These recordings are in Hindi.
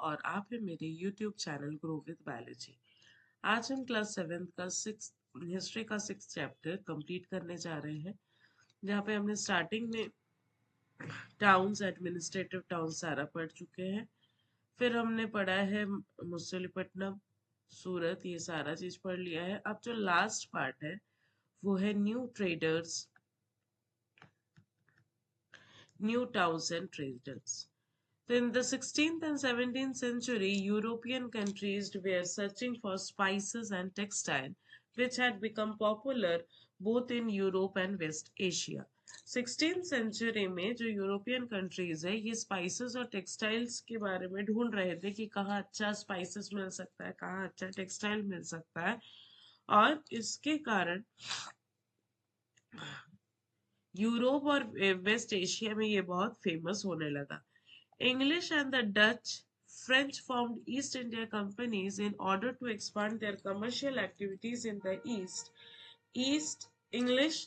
और आप हैं मेरे YouTube channel grow with biology. आज हम क्लास 7 का हिस्ट्री का 6 चैप्टर कंप्लीट करने जा रहे हैं, जहाँ पे हमने स्टार्टिंग में टाउन्स, एडमिनिस्ट्रेटिव टाउन सारा पढ़ चुके हैं। फिर हमने पढ़ा है मछलीपट्टनम, सूरत, ये सारा चीज पढ़ लिया है। अब जो लास्ट पार्ट है वो है new towns and traders. So in the 16th and 17th century, European countries were searching for spices and textile, which had become popular both in Europe and West Asia. 16th century में जो यूरोपियन कंट्रीज है ये स्पाइसेस और टेक्सटाइल्स के बारे में ढूंढ रहे थे कि कहाँ अच्छा स्पाइसेस मिल सकता है, कहाँ अच्छा टेक्सटाइल मिल सकता है, और इसके कारण यूरोप और वेस्ट एशिया में ये बहुत फेमस होने लगा। English and the Dutch, French formed East India companies in order to expand their commercial activities in the East. East English,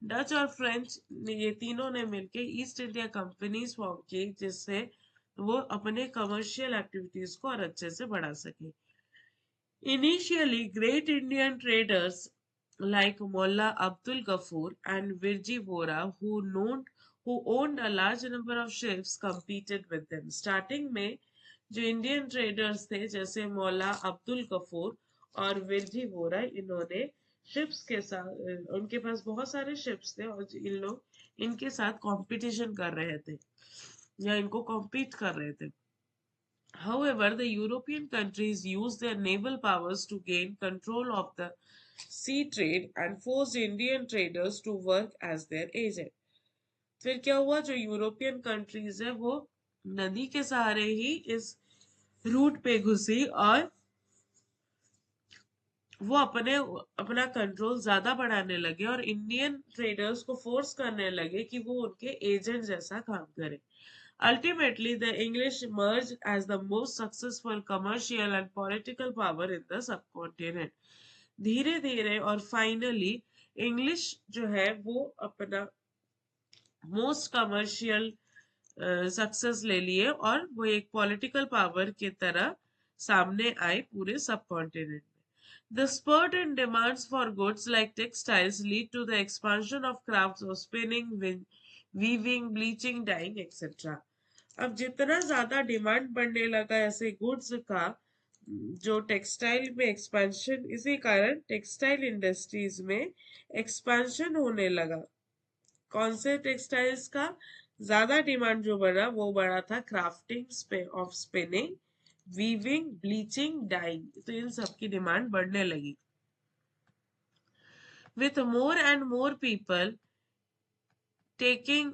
Dutch और फ्रेंच ये तीनों ने मिलके ईस्ट इंडिया कंपनीज फॉर्म की, जिससे वो अपने कमर्शियल एक्टिविटीज को और अच्छे से बढ़ा सके। Initially, great Indian traders like Mullah Abdul Ghaffur and Virji Vora, who owned a large number of ships, competed with them. Starting में जो इंडियन ट्रेडर्स थे जैसे मौला अब्दुल गफूर और विरजी वोरा, इन्होंने शिप्स के साथ, उनके पास बहुत सारे शिप्स थे और इन लोग इनके साथ कंपटीशन कर रहे थे या इनको कॉम्पीट कर रहे थे। However, the European countries used their naval powers to gain control of the sea trade and forced Indian traders to work as their agent. फिर क्या हुआ, जो यूरोपियन कंट्रीज है वो नदी के सहारे ही इस रूट पे घुसी और वो अपना कंट्रोल ज्यादा बढ़ाने लगे और इंडियन ट्रेडर्स को फोर्स करने लगे कि वो उनके एजेंट जैसा काम करें। Ultimately, the English emerged as the most successful commercial and political power in the subcontinent. धीरे धीरे और फाइनली इंग्लिश जो है वो अपना मोस्ट कमर्शियल सक्सेस ले लिए और वो एक पॉलिटिकल पावर की तरह सामने आए पूरे सब कॉन्टिनेंट में। The spurt in demands for goods like textiles lead to the expansion of crafts of spinning, weaving, bleaching, dyeing, etc. अब जितना ज्यादा डिमांड बढ़ने लगा ऐसे गुड्स का, जो टेक्सटाइल में एक्सपेंशन, इसी कारण टेक्सटाइल इंडस्ट्रीज में एक्सपेंशन होने लगा। कौन से टेक्सटाइल्स का ज्यादा डिमांड जो बढ़ा वो बढ़ा था crafting of spinning, weaving, bleaching, dyeing, तो इन सब की डिमांड बढ़ने लगी। With more and more people taking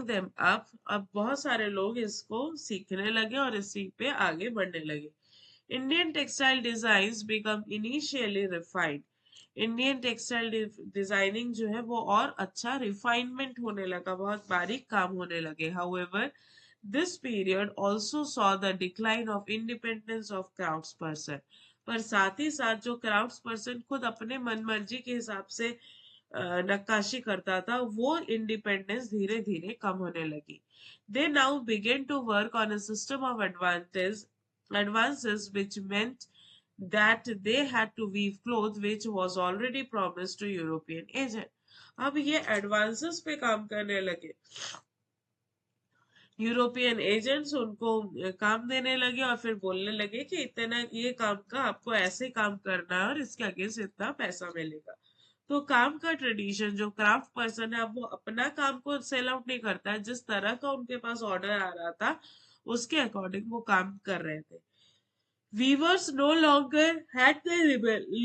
them up, अब बहुत सारे लोग इसको सीखने लगे और इसी पे आगे बढ़ने लगे। Indian textile designs become initially refined, Indian textile designing जो है वो और अच्छा रिफाइनमेंट होने लगा, बहुत बारीक काम होने लगे। However, this period also saw the decline of independence of crafts person, पर साथ ही साथ जो क्राफ्ट्स पर्सन खुद अपने मन मर्जी के हिसाब से नक्काशी करता था, वो इंडिपेंडेंस धीरे धीरे कम होने लगी। They now begin to work on a system of advances which meant that they had to weave cloth which was already promised to European agent. अब ये एडवांसेस पे काम करने लगे, यूरोपियन एजेंट्स उनको काम देने लगे और फिर बोलने लगे कि इतना ये काम का आपको ऐसे काम करना है और इसके अगेंस्ट इतना पैसा मिलेगा। तो काम का ट्रेडिशन, जो क्राफ्ट पर्सन है अब वो अपना काम को सेल आउट नहीं करता है, जिस तरह का उनके पास ऑर्डर आ रहा था उसके अकॉर्डिंग वो काम कर रहे थे। Weavers no longer had the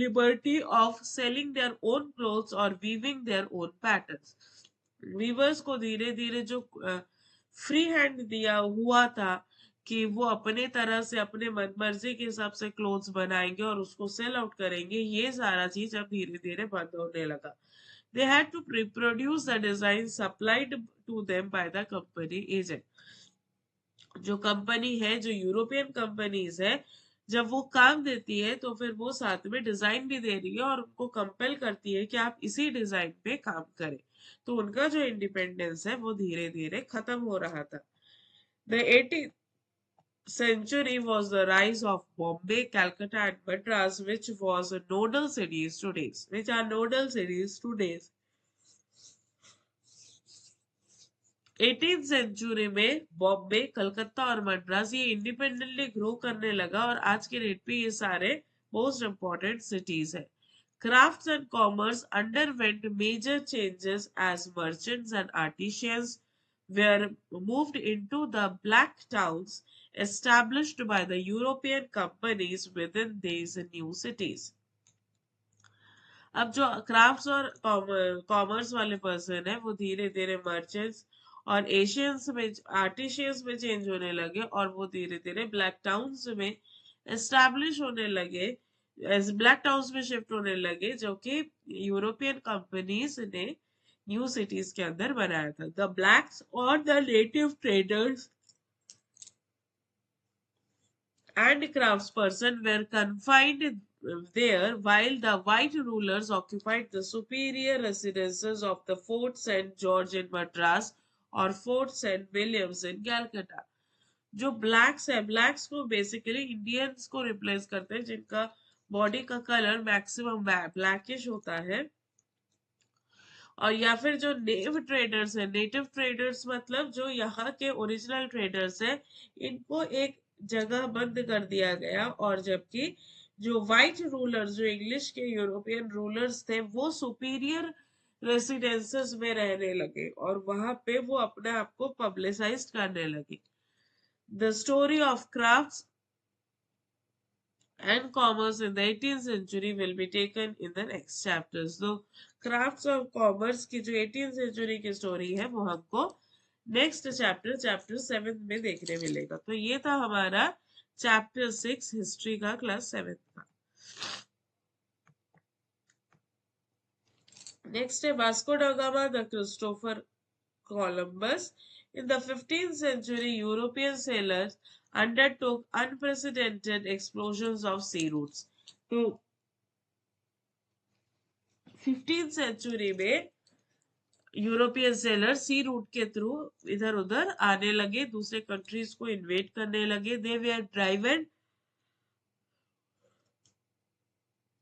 liberty of selling their own clothes or weaving their own patterns. Weavers को धीरे धीरे जो फ्री हैंड दिया हुआ था कि वो अपने तरह से अपने मन मर्जी के हिसाब से क्लोथ्स बनाएंगे और उसको सेल आउट करेंगे, ये सारा चीज अब धीरे धीरे बंद होने लगा। They had to reproduce the design supplied to them by the company agent. जो कंपनी है, जो यूरोपियन कंपनीज है, जब वो काम देती है तो फिर वो साथ में डिजाइन भी दे रही है और उनको कंपेल करती है कि आप इसी डिजाइन पे काम करें। तो उनका जो इंडिपेंडेंस है वो धीरे धीरे खत्म हो रहा था। The 18th century was the rise of Bombay, Calcutta, and Madras, which was nodal cities today, which are nodal cities today. 18th century में बॉम्बे, कलकत्ता और मद्रास ये इंडिपेंडेंटली ग्रो करने लगा और आज के डेट पे ये सारे मोस्ट इंपॉर्टेंट सिटीज है. Crafts and commerce underwent major changes as merchants and artisans were moved into the black towns established by the European companies within these new cities. अब जो क्राफ्ट्स और कॉमर्स वाले पर्सन है वो धीरे धीरे मर्चेंट्स और एशियंस में आर्टिशियंस में चेंज होने लगे और वो धीरे धीरे ब्लैक टाउन्स में एस्टैब्लिश होने लगे, ब्लैक टाउन्स में शिफ्ट होने लगे जो कि यूरोपियन कंपनीज ने न्यू सिटीज के अंदर बनाया था. द ब्लैक्स और the native traders and craftsperson were confined there while the white rulers occupied the superior residences of the Fort St. George in Madras और Fort St. Williams in Calcutta. जो ब्लैक्स है, ब्लैक्स को बेसिकली इंडियंस को रिप्लेस करते हैं जिनका बॉडी का कलर मैक्सिमम ब्लैकिश होता है. और या फिर जो नेटिव ट्रेडर्स मतलब जो यहाँ के ओरिजिनल ट्रेडर्स हैं, इनको एक जगह बंद कर दिया गया. और जबकि जो व्हाइट रूलर्स, जो इंग्लिश के यूरोपियन रूलर्स थे, वो सुपीरियर रेसिडेंसेस में रहने लगे और वहां पे वो अपने आप को पब्लिसाइज करने लगे. The story of crafts and commerce in the 18th century will be taken in the next chapters. So crafts और commerce की जो 18th century की story है वो हमको next chapter 7 में देखने मिलेगा. तो ये था हमारा chapter 6 history का class 7 का. Next है Vasco da Gama, the Christopher Columbus. In the 15th century, European sailors undertook unprecedented explosions of sea routes. तो 15th सेंचुरी में यूरोपियन सेलर सी रूट के थ्रू इधर उधर आने लगे, दूसरे कंट्रीज को इन्वेट करने लगे. They were driven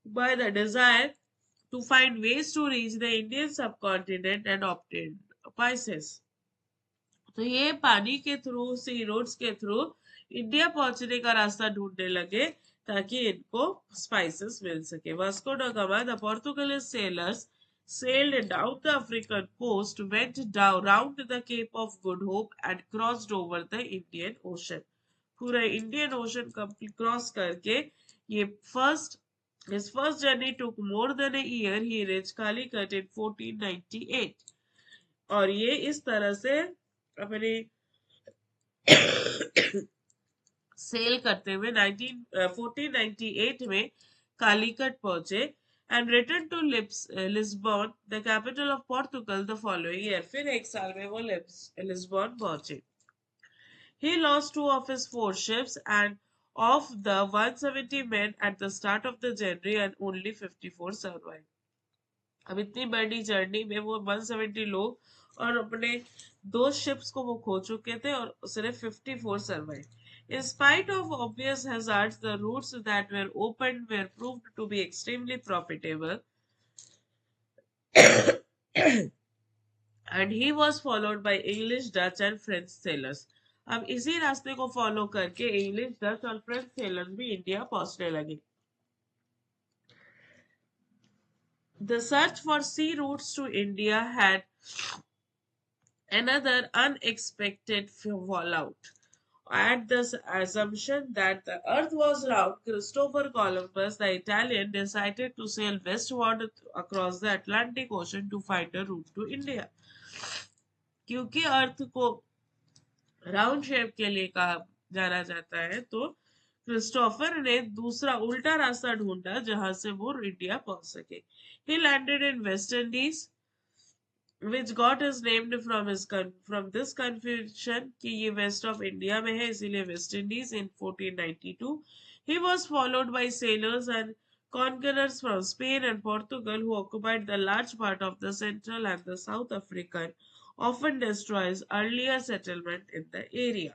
by the desire to find ways to reach the Indian subcontinent and obtain spices. तो ये पानी के थ्रू, सी रोड्स के थ्रू इंडिया पहुंचने का रास्ता ढूंढने लगे ताकि इनको स्पाइसेस मिल सके. वास्को डा gamma, the Portuguese sellers sailed down the African coast, went down round the Cape of Good Hope and crossed over the Indian Ocean. पूरा इंडियन ओशन क्रॉस करके ये his first journey took more than a year. He reached Calicut in 1498. और ये इस तरह से अपने सेल करते हुए 1498 में कालीकट पहुंचे and returned to Lisbon, the capital of Portugal, the following year. फिर एक साल में वो लिस्बॉन पहुंचे. He lost 2 of his 4 ships and of the 170 men at the start of the journey and only 54 survived. अब इतनी बड़ी जर्नी में वो 170 लोग और अपने 2 ships को वो खो चुके थे और सिर्फ 54 survived. In spite of obvious hazards, the routes that were opened were proved to be extremely profitable. And he was followed by English, Dutch and French sailors. अब इसी रास्ते को फॉलो करके इंग्लिश, डच और फ्रेंच सेलर्स भी इंडिया पहुंचने लगे. The search for sea routes to India had another unexpected fallout. At the assumption that the earth was round, Christopher Columbus, the Italian, decided to sail westward across the Atlantic Ocean to find a route to India. क्योंकि अर्थ को राउंड शेप के लिए कहा जाना जाता है, तो क्रिस्टोफर ने दूसरा उल्टा रास्ता ढूंढा जहां से वो इंडिया पहुंच सके. He landed in West Indies, which got his name from this confusion कि ये वेस्ट ऑफ इंडिया में है इसीलिए West Indies. In 1492 he was followed by sailors and conquerors from Spain and Portugal who occupied the large part of the Central and the South African, often destroys earlier settlement in the area.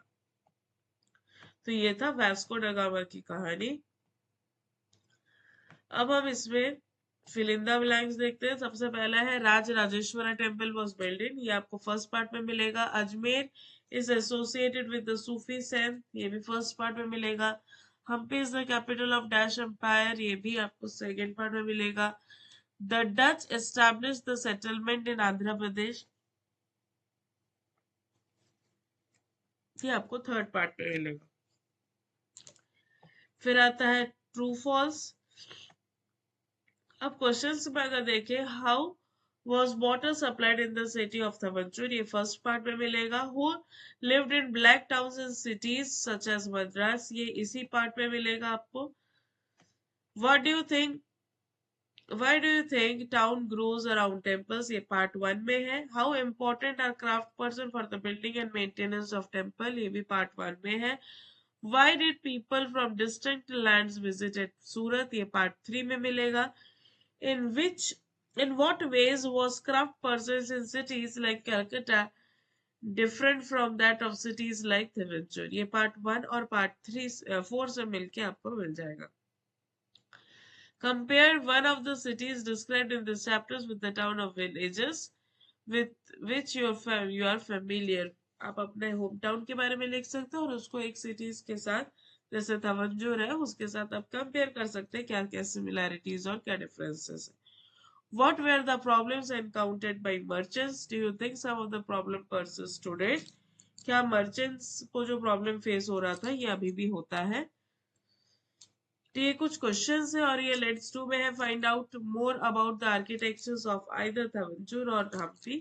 तो ये था वास्को ड गामा की कहानी। अब हम इसमें फिल इन द ब्लैंक्स देखते हैं। सबसे पहला है Raj Rajeshwara temple was built in, ये आपको फर्स्ट पार्ट में मिलेगा। Ajmer is associated with the Sufi saint, ये भी फर्स्ट पार्ट में मिलेगा। Hampi is the capital of dash empire, ये भी आपको सेकेंड पार्ट में मिलेगा। The Dutch establish the settlement in Andhra Pradesh, ये आपको थर्ड पार्ट में मिलेगा। फिर आता है ट्रू फॉल्स। अब क्वेश्चंस में अगर देखें, how was water supplied in the city of Thavanchur, ये फर्स्ट पार्ट में मिलेगा। Who lived in black towns and cities such as Madras, ये इसी पार्ट में मिलेगा आपको। What do you think, why do you think town grows around temples, ये पार्ट 1 में है। How important are craft person for the building and maintenance of temple, ये भी पार्ट 1 में है। Why did people from distant lands visited Surat, ये पार्ट 3 में मिलेगा। In what ways was craft purchased in cities like Calcutta different from that of cities like Thiruvananthapuram, ये पार्ट 1 और पार्ट 4 से मिलके आपको मिल जाएगा। Compare one of the cities described in these chapters with the town of villages with which you are familiar, आप अपने होम टाउन के बारे में लिख सकते हो और उसको एक सिटीज के साथ, जैसे तवंजूर है उसके साथ आप कंपेयर कर सकते हैं क्या क्या सिमिलैरिटीज और क्या डिफरेंसेस है। What were the problems encountered by merchants? Do you think some of the problem persists today? क्या merchants को जो problem face हो रहा था ये अभी भी होता है? तो ये कुछ questions है और ये लेट्स टू में है। Find out more about the architectures of either Thavanchur और Hampi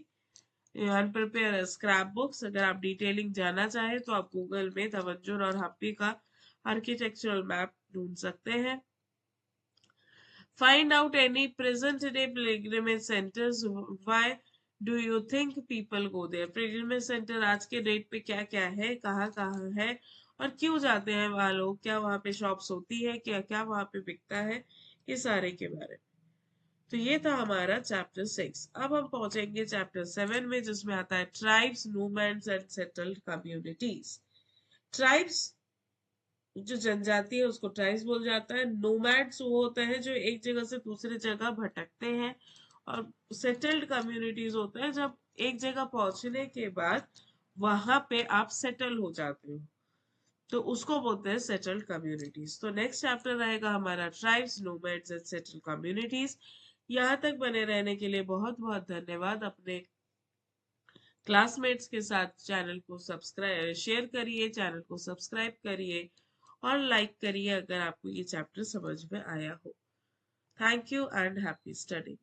and prepare a scrapbooks। अगर आप डिटेलिंग जानना चाहें तो आप गूगल में तवंजूर और हम्पी का आर्किटेक्चरल मैप ढूंढ सकते हैं। Find out any present day pilgrimage centers. Why do you think people go there? Pilgrimage center आज के डेट पे क्या क्या है, कहाँ कहाँ है और क्यों जाते हैं वहाँ लोग, क्या वहाँ पे शॉप्स होती है, क्या क्या वहाँ पे बिकता है, ये सारे के बारे में। तो ये था हमारा चैप्टर 6। अब हम पहुंचेंगे चैप्टर 7 में जिसमें आता है tribes, nomads and settled communities. Tribes जो जनजाति है उसको ट्राइब्स बोल जाता है। नोमैड्स वो होते हैं जो एक जगह से दूसरी जगह भटकते हैं। और सेटल्ड कम्युनिटीज होते हैं जब एक जगह पहुंचने के बाद वहां पे आप सेटल हो जाते हो, तो उसको बोलते हैं सेटल्ड कम्युनिटीज। तो नेक्स्ट चैप्टर रहेगा हमारा tribes, nomads and settled communities. यहाँ तक बने रहने के लिए बहुत बहुत धन्यवाद। अपने क्लासमेट्स के साथ चैनल को सब्सक्राइब शेयर करिए, चैनल को सब्सक्राइब करिए और लाइक करिए अगर आपको ये चैप्टर समझ में आया हो। Thank you and happy study.